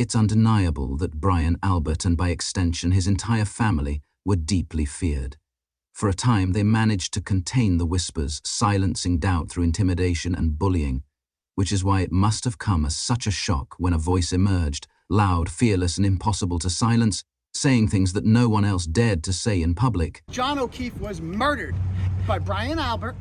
It's undeniable that Brian Albert, and by extension his entire family, were deeply feared. For a time they managed to contain the whispers, silencing doubt through intimidation and bullying, which is why it must have come as such a shock when a voice emerged, loud, fearless, and impossible to silence, saying things that no one else dared to say in public. John O'Keefe was murdered by Brian Albert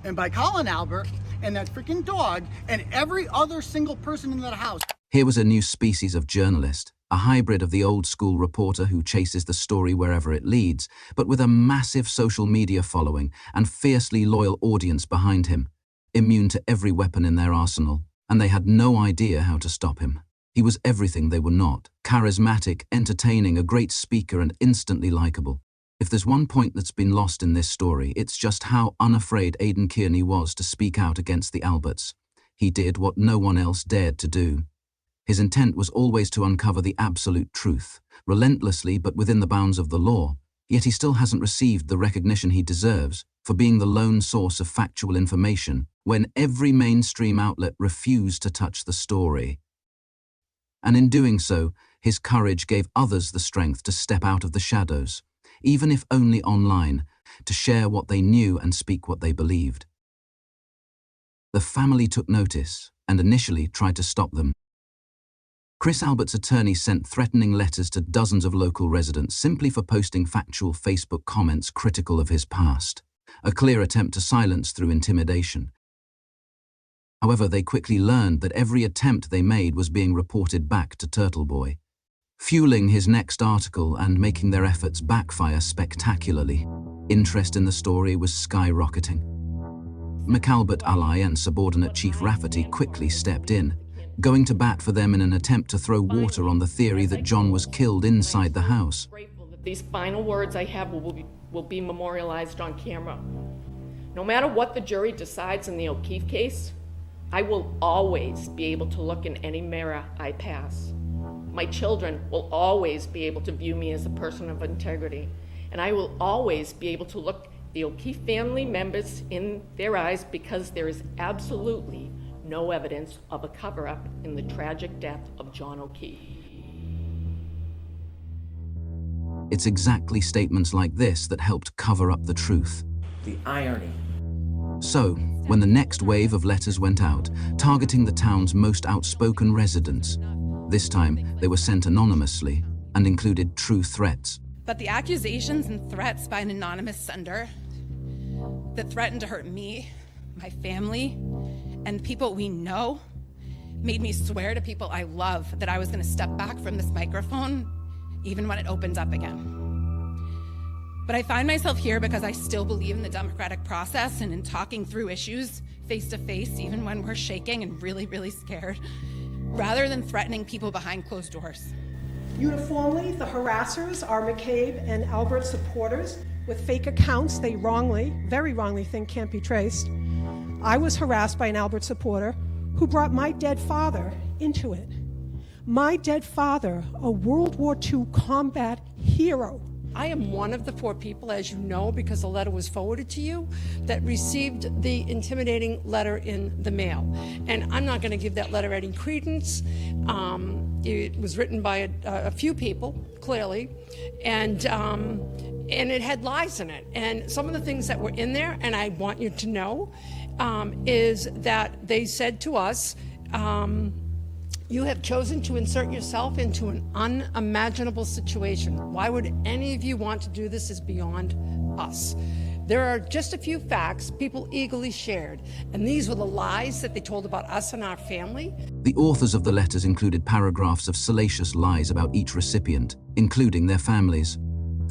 and by Colin Albert and that freaking dog and every other single person in that house. Here was a new species of journalist, a hybrid of the old-school reporter who chases the story wherever it leads, but with a massive social media following and fiercely loyal audience behind him, immune to every weapon in their arsenal, and they had no idea how to stop him. He was everything they were not: charismatic, entertaining, a great speaker, and instantly likable. If there's one point that's been lost in this story, it's just how unafraid Aidan Kearney was to speak out against the Alberts. He did what no one else dared to do. His intent was always to uncover the absolute truth, relentlessly but within the bounds of the law, yet he still hasn't received the recognition he deserves for being the lone source of factual information when every mainstream outlet refused to touch the story. And in doing so, his courage gave others the strength to step out of the shadows, even if only online, to share what they knew and speak what they believed. The family took notice and initially tried to stop them. Chris Albert's attorney sent threatening letters to dozens of local residents simply for posting factual Facebook comments critical of his past, a clear attempt to silence through intimidation. However, they quickly learned that every attempt they made was being reported back to Turtle Boy, fueling his next article and making their efforts backfire spectacularly. Interest in the story was skyrocketing. McAlbert ally and subordinate Chief Rafferty quickly stepped in, going to bat for them in an attempt to throw water on the theory that John was killed inside the house. These final words I have will be memorialized on camera. No matter what the jury decides in the O'Keefe case, I will always be able to look in any mirror I pass. My children will always be able to view me as a person of integrity, and I will always be able to look the O'Keefe family members in their eyes, because there is absolutely no evidence of a cover-up in the tragic death of John O'Keefe. It's exactly statements like this that helped cover up the truth. The irony. So, when the next wave of letters went out, targeting the town's most outspoken residents, this time they were sent anonymously and included true threats. But the accusations and threats by an anonymous sender that threatened to hurt me, my family, and people we know made me swear to people I love that I was going to step back from this microphone even when it opens up again. But I find myself here because I still believe in the democratic process and in talking through issues face to face, even when we're shaking and really, really scared, rather than threatening people behind closed doors. Uniformly, the harassers are McCabe and Albert supporters with fake accounts they wrongly, very wrongly think can't be traced. I was harassed by an Albert supporter who brought my dead father into it. My dead father, a World War II combat hero. I am one of the 4 people, as you know, because the letter was forwarded to you, that received the intimidating letter in the mail. And I'm not going to give that letter any credence. It was written by a few people, clearly, and it had lies in it. And some of the things that were in there, and I want you to know, is that they said to us, you have chosen to insert yourself into an unimaginable situation. Why would any of you want to do this is beyond us. There are just a few facts people eagerly shared, and these were the lies that they told about us and our family. The authors of the letters included paragraphs of salacious lies about each recipient, including their families,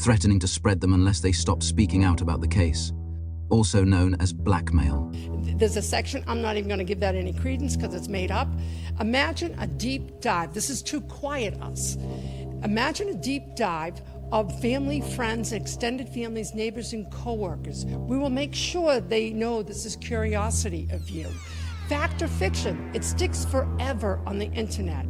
threatening to spread them unless they stopped speaking out about the case, also known as blackmail. There's a section, I'm not even going to give that any credence because it's made up. Imagine a deep dive. This is to quiet us. Imagine a deep dive of family, friends, extended families, neighbors, and coworkers. We will make sure they know this is curiosity of you. Fact or fiction, it sticks forever on the internet.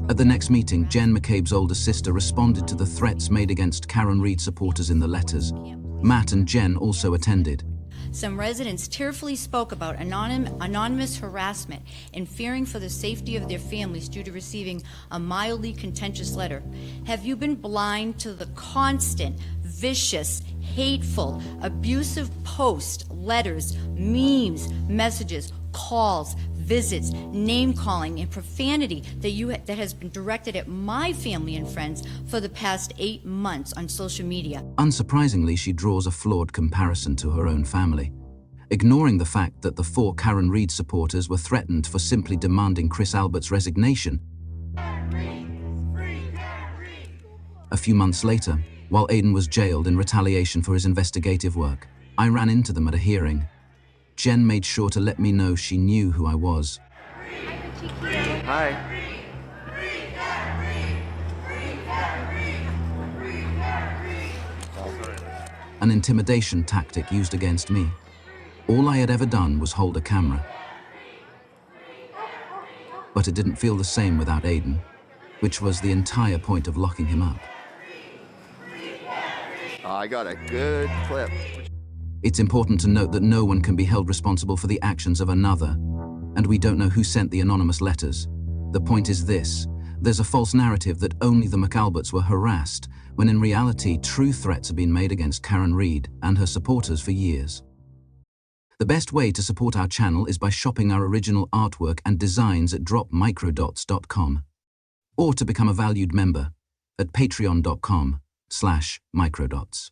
At the next meeting, Jen McCabe's older sister responded to the threats made against Karen Reed supporters in the letters. Matt and Jen also attended. some residents tearfully spoke about anonymous harassment and fearing for the safety of their families due to receiving a mildly contentious letter. Have you been blind to the constant, vicious, hateful, abusive posts, letters, memes, messages, calls, visits, name-calling, and profanity that has been directed at my family and friends for the past 8 months on social media? Unsurprisingly, she draws a flawed comparison to her own family, ignoring the fact that the 4 Karen Reid supporters were threatened for simply demanding Chris Albert's resignation. A few months later, while Aiden was jailed in retaliation for his investigative work, I ran into them at a hearing. Jen made sure to let me know she knew who I was. Hi. An intimidation tactic used against me. All I had ever done was hold a camera. But it didn't feel the same without Aiden, which was the entire point of locking him up. I got a good clip. It's important to note that no one can be held responsible for the actions of another, and we don't know who sent the anonymous letters. The point is this: there's a false narrative that only the McAlberts were harassed, when in reality true threats have been made against Karen Reid and her supporters for years. The best way to support our channel is by shopping our original artwork and designs at dropmicrodots.com, or to become a valued member at patreon.com/microdots.